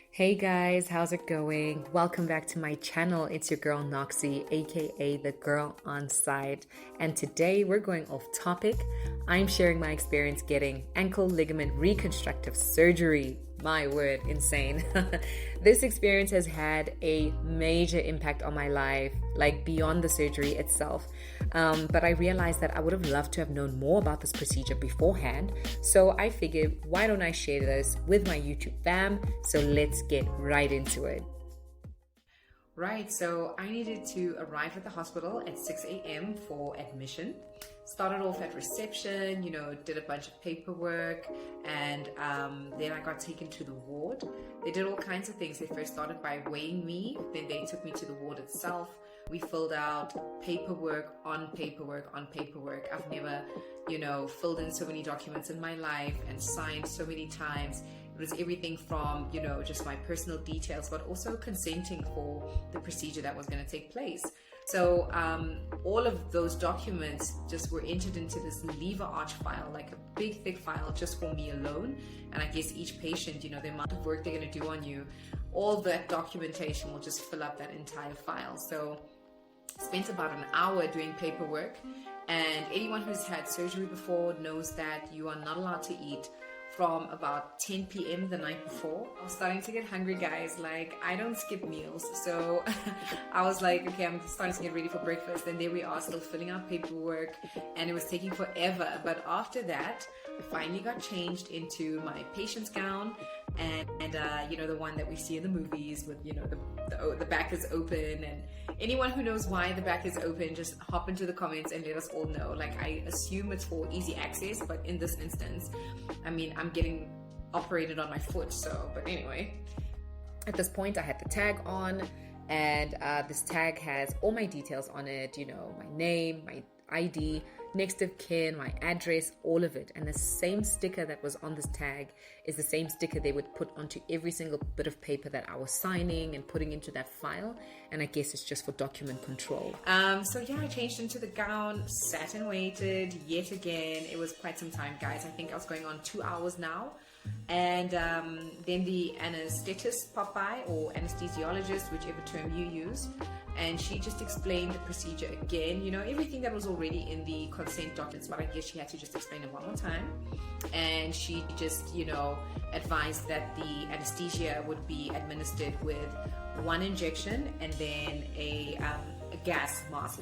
Hey guys, how's it going? Welcome back to my channel. It's your girl Noxie, aka the girl on site. And today we're going off topic. I'm sharing my experience getting ankle ligament reconstructive surgery. My word, insane. This experience has had a major impact on my life, like beyond the surgery itself. But I realized that I would have loved to have known more about this procedure beforehand. So I figured, why don't I share this with my YouTube fam? So let's get right into it. Right, so I needed to arrive at the hospital at 6 a.m. for admission. Started off at reception, did a bunch of paperwork, and then I got taken to the ward. They did all kinds of things. They first started by weighing me, then they took me to the ward itself. We filled out paperwork on paperwork on paperwork. I've never, filled in so many documents in my life and signed so many times. It was everything from, just my personal details, but also consenting for the procedure that was going to take place. So all of those documents just were entered into this lever arch file, like a big thick file just for me alone. And I guess each patient, the amount of work they're going to do on you, all that documentation will just fill up that entire file. So spent about an hour doing paperwork, and anyone who's had surgery before knows that you are not allowed to eat from about 10 p.m. the night before. I was starting to get hungry, guys. Like, I don't skip meals. So I was like, okay, I'm starting to get ready for breakfast. And there we are, still filling out paperwork. And it was taking forever. But after that, I finally got changed into my patient's gown. And the one that we see in the movies with, the back is open. And anyone who knows why the back is open, just hop into the comments and let us all know. Like, I assume it's for easy access, but in this instance, I'm getting operated on my foot. But anyway, at this point I had the tag on, and this tag has all my details on it, my name, my ID, next of kin, my address, all of it. And the same sticker that was on this tag is the same sticker they would put onto every single bit of paper that I was signing and putting into that file. And I guess it's just for document control. I changed into the gown, sat and waited yet again. It was quite some time, guys. I think I was going on 2 hours now. And then the anesthetist popped by, or anesthesiologist, whichever term you use, and she just explained the procedure again, everything that was already in the consent documents, but I guess she had to just explain it one more time. And she just, advised that the anesthesia would be administered with one injection and then a gas mask,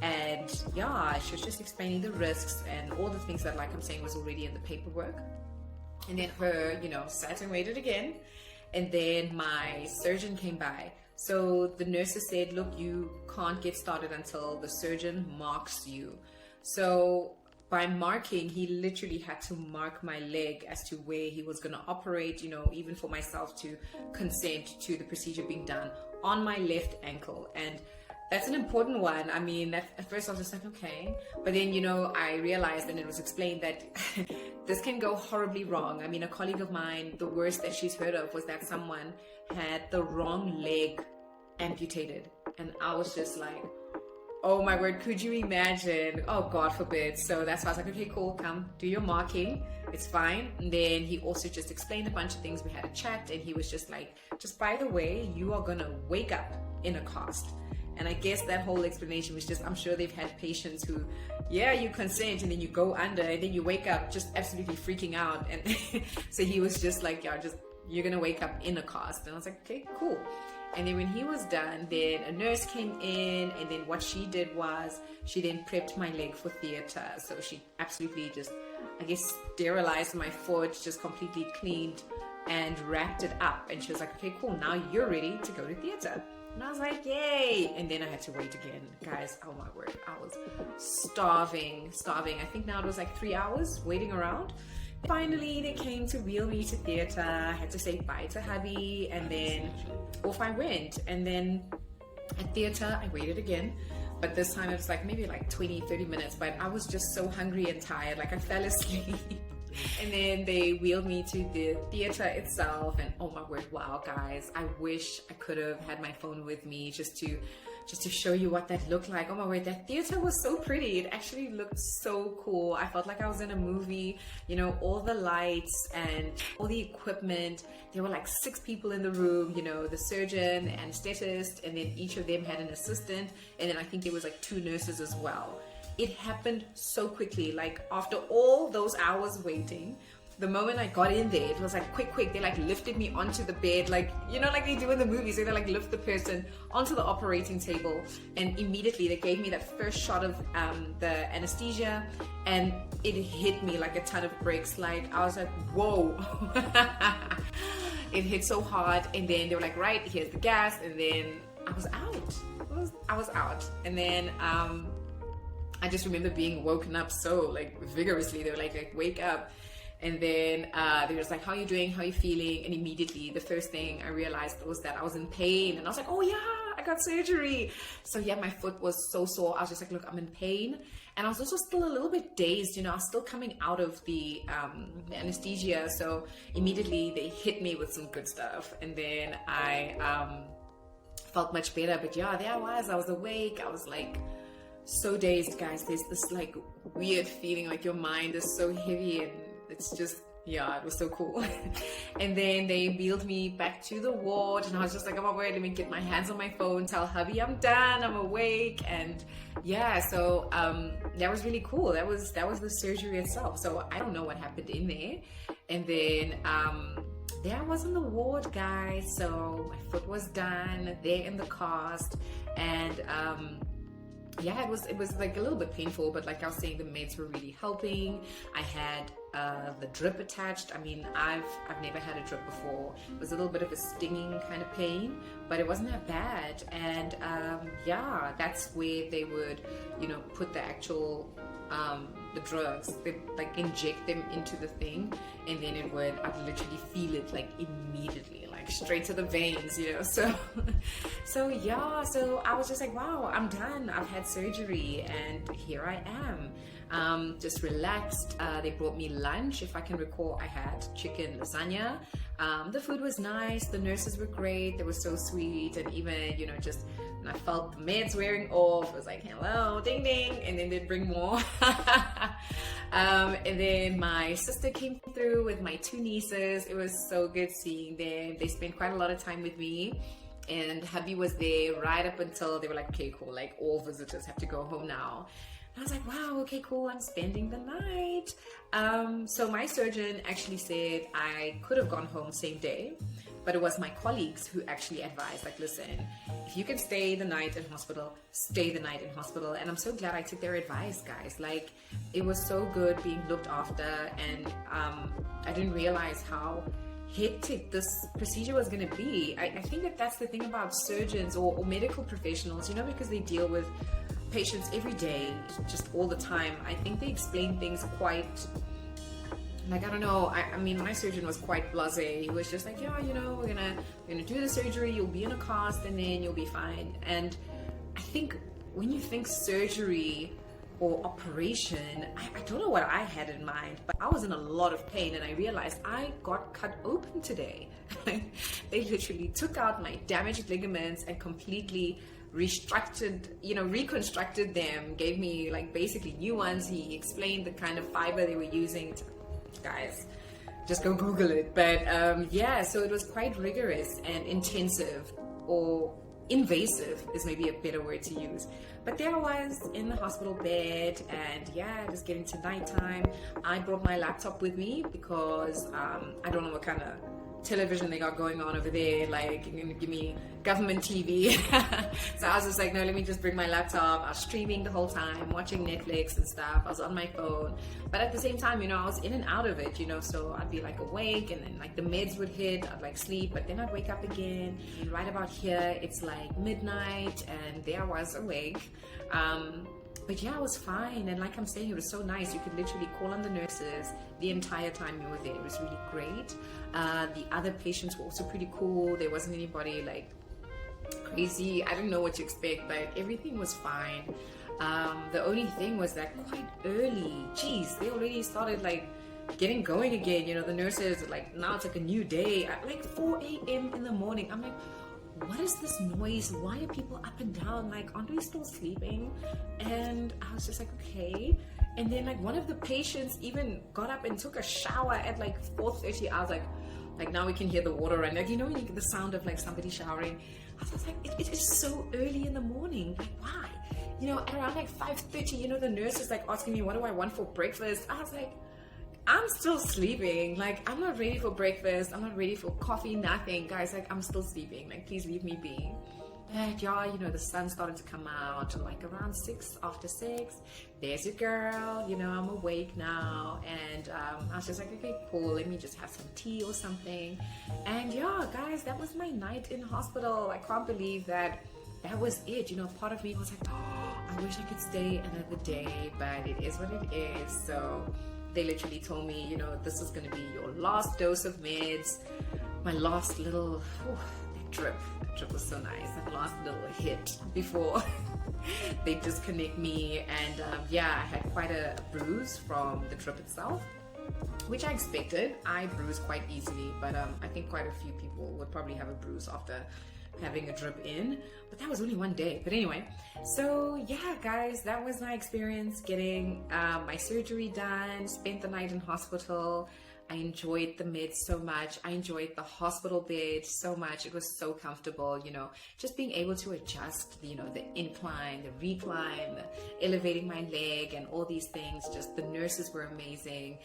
and she was just explaining the risks and all the things that, like I'm saying, was already in the paperwork. And then her, sat and waited again. And then my surgeon came by. So the nurses said, look, you can't get started until the surgeon marks you. So by marking, he literally had to mark my leg as to where he was going to operate, even for myself to consent to the procedure being done on my left ankle. And that's an important one. At first I was just like, okay. But then, I realized, and it was explained, that this can go horribly wrong. A colleague of mine, the worst that she's heard of was that someone had the wrong leg amputated. And I was just like, oh my word, could you imagine? Oh, God forbid. So that's why I was like, okay, cool, come do your marking. It's fine. And then he also just explained a bunch of things. We had a chat, and he was just like, just by the way, you are going to wake up in a cast. And I guess that whole explanation was just, I'm sure they've had patients who, you consent and then you go under and then you wake up just absolutely freaking out. And so he was just like, you're going to wake up in a cast. And I was like, okay, cool. And then when he was done, then a nurse came in, and then what she did was she then prepped my leg for theater. So she absolutely just, sterilized my foot, just completely cleaned and wrapped it up. And she was like, okay, cool. Now you're ready to go to theater. And I was like, yay. And then I had to wait again. Guys, oh my word, I was starving. I think now it was like 3 hours waiting around. Finally, they came to wheel me to theater. I had to say bye to hubby, and then off I went. And then at theater, I waited again. But this time it was like maybe like 20-30 minutes. But I was just so hungry and tired. Like, I fell asleep. And then they wheeled me to the theater itself, and oh my word, wow, guys, I wish I could have had my phone with me just to just to show you what that looked like. Oh my word, that theater was so pretty. It actually looked so cool. I felt like I was in a movie, you know, all the lights and all the equipment. There were like 6 people in the room, you know, the surgeon, the anesthetist, and then each of them had an assistant. And then I think there was like 2 nurses as well. It happened so quickly. Like after all those hours waiting, the moment I got in there, it was like quick. They like lifted me onto the bed, like, you know, like they do in the movies. They like lift the person onto the operating table, and immediately they gave me that first shot of the anesthesia, and it hit me like a ton of bricks. Like I was like, whoa. It hit so hard, and then they were like, right, here's the gas, and then I was out. And then I just remember being woken up so like vigorously. They were like wake up. And then they were just like, how are you doing? How are you feeling? And immediately the first thing I realized was that I was in pain. And I was like, oh yeah, I got surgery. So yeah, my foot was so sore. I was just like, look, I'm in pain. And I was also still a little bit dazed, you know, I was still coming out of the anesthesia. So immediately they hit me with some good stuff. And then I felt much better. But yeah, there I was awake. I was like so dazed, guys. There's this like weird feeling like your mind is so heavy, and it's just, yeah, it was so cool. And then they wheeled me back to the ward, and I was just like, oh my word, let me get my hands on my phone, tell hubby I'm done, I'm awake. And yeah, so that was really cool. That was the surgery itself. So I don't know what happened in there. And then there I was in the ward, guys. So my foot was done, there in the cast, and yeah, it was like a little bit painful, but like I was saying, the meds were really helping. I had the drip attached. I mean, I've never had a drip before. It was a little bit of a stinging kind of pain, but it wasn't that bad. And yeah, that's where they would, you know, put the actual the drugs. They like inject them into the thing, and then I'd literally feel it like immediately, like straight to the veins, you know. So yeah, so I was just like, wow, I'm done. I've had surgery, and here I am. Just relaxed. They brought me lunch. If I can recall, I had chicken lasagna. The food was nice. The nurses were great. They were so sweet. And even, you know, just when I felt the meds wearing off, it was like, hello, ding ding, and then they'd bring more. And then my sister came through with my 2 nieces. It was so good seeing them. They spent quite a lot of time with me. And hubby was there right up until they were like, okay, cool, like all visitors have to go home now. I was like, wow, okay, cool, I'm spending the night. So my surgeon actually said I could have gone home same day, but it was my colleagues who actually advised, like, listen, if you can stay the night in hospital, stay the night in hospital. And I'm so glad I took their advice, guys. Like, it was so good being looked after, and I didn't realize how hectic this procedure was going to be. I think that's the thing about surgeons or medical professionals, you know, because they deal with patients every day, just all the time. I think they explain things quite, like, I don't know, I mean, my surgeon was quite blasé. He was just like, yeah, you know, we're gonna do the surgery, you'll be in a cast, and then you'll be fine. And I think when you think surgery or operation, I don't know what I had in mind, but I was in a lot of pain, and I realized I got cut open today. They literally took out my damaged ligaments and completely reconstructed them, gave me like basically new ones. He explained the kind of fiber they were using. Guys, just go Google it. But yeah, so it was quite rigorous and intensive, or invasive is maybe a better word to use. But there I was in the hospital bed, and yeah, just getting to nighttime. I brought my laptop with me because I don't know what kind of television they got going on over there, like, you're gonna give me government TV. So I was just like, no, let me just bring my laptop. I was streaming the whole time, watching Netflix and stuff. I was on my phone, but at the same time, you know, I was in and out of it, you know, so I'd be like awake, and then like the meds would hit, I'd like sleep, but then I'd wake up again. And right about here, it's like midnight, and there I was awake. But yeah, I was fine. And like I'm saying, it was so nice. You could literally call on the nurses the entire time you were there. It was really great. The other patients were also pretty cool. There wasn't anybody like crazy. I didn't know what to expect, but everything was fine. The only thing was that quite early, they already started like getting going again. You know, the nurses are like, now it's like a new day at like 4 a.m. in the morning. I'm like, what is this noise? Why are people up and down? Like, aren't we still sleeping? And I was just like, okay. And then like one of the patients even got up and took a shower at like 4:30. I was like now we can hear the water run. Like, you know, when you get the sound of like somebody showering. I was like, it is so early in the morning. Like, why? You know, at around like 5:30, you know, the nurse is like asking me, what do I want for breakfast? I was like, I'm still sleeping. Like, I'm not ready for breakfast. I'm not ready for coffee, nothing. Guys, like, I'm still sleeping. Like, please leave me be. But yeah, you know, the sun started to come out like around 6, after 6. There's your girl, you know, I'm awake now. And I was just like, okay, cool, let me just have some tea or something. And yeah, guys, that was my night in hospital. I can't believe that was it. You know, part of me was like, oh, I wish I could stay another day, but it is what it is. So they literally told me, you know, this is going to be your last dose of meds. My last little drip was so nice. That last little hit before they disconnect me. And yeah, I had quite a bruise from the drip itself, which I expected. I bruise quite easily, but I think quite a few people would probably have a bruise after having a drip in, but that was only one day. But anyway, so yeah, guys, that was my experience getting my surgery done. Spent the night in hospital. I enjoyed the meds so much. I enjoyed the hospital bed so much. It was so comfortable, you know, just being able to adjust, you know, the incline, the recline, the elevating my leg and all these things. Just the nurses were amazing.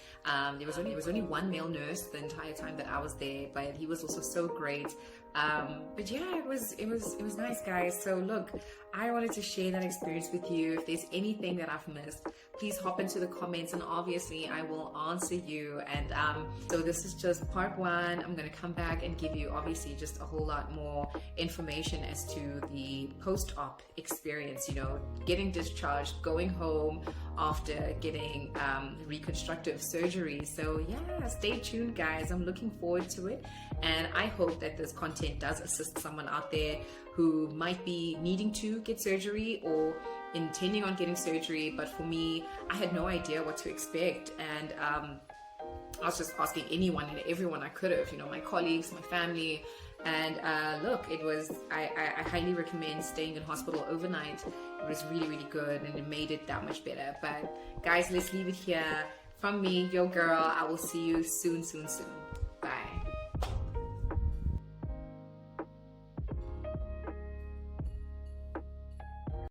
There was only one male nurse the entire time that I was there, but he was also so great. But yeah, it was nice, guys. So look, I wanted to share that experience with you. If there's anything that I've missed, please hop into the comments and obviously I will answer you. And so this is just part 1. I'm going to come back and give you obviously just a whole lot more information as to the post-op experience, you know, getting discharged, going home after getting reconstructive surgery. So yeah, stay tuned, guys. I'm looking forward to it, and I hope that this content does assist someone out there who might be needing to get surgery or intending on getting surgery. But for me, I had no idea what to expect, and I was just asking anyone and everyone I could have, you know, my colleagues, my family. And look, I highly recommend staying in hospital overnight. It was really, really good, and it made it that much better. But guys, let's leave it here. From me, your girl. I will see you soon.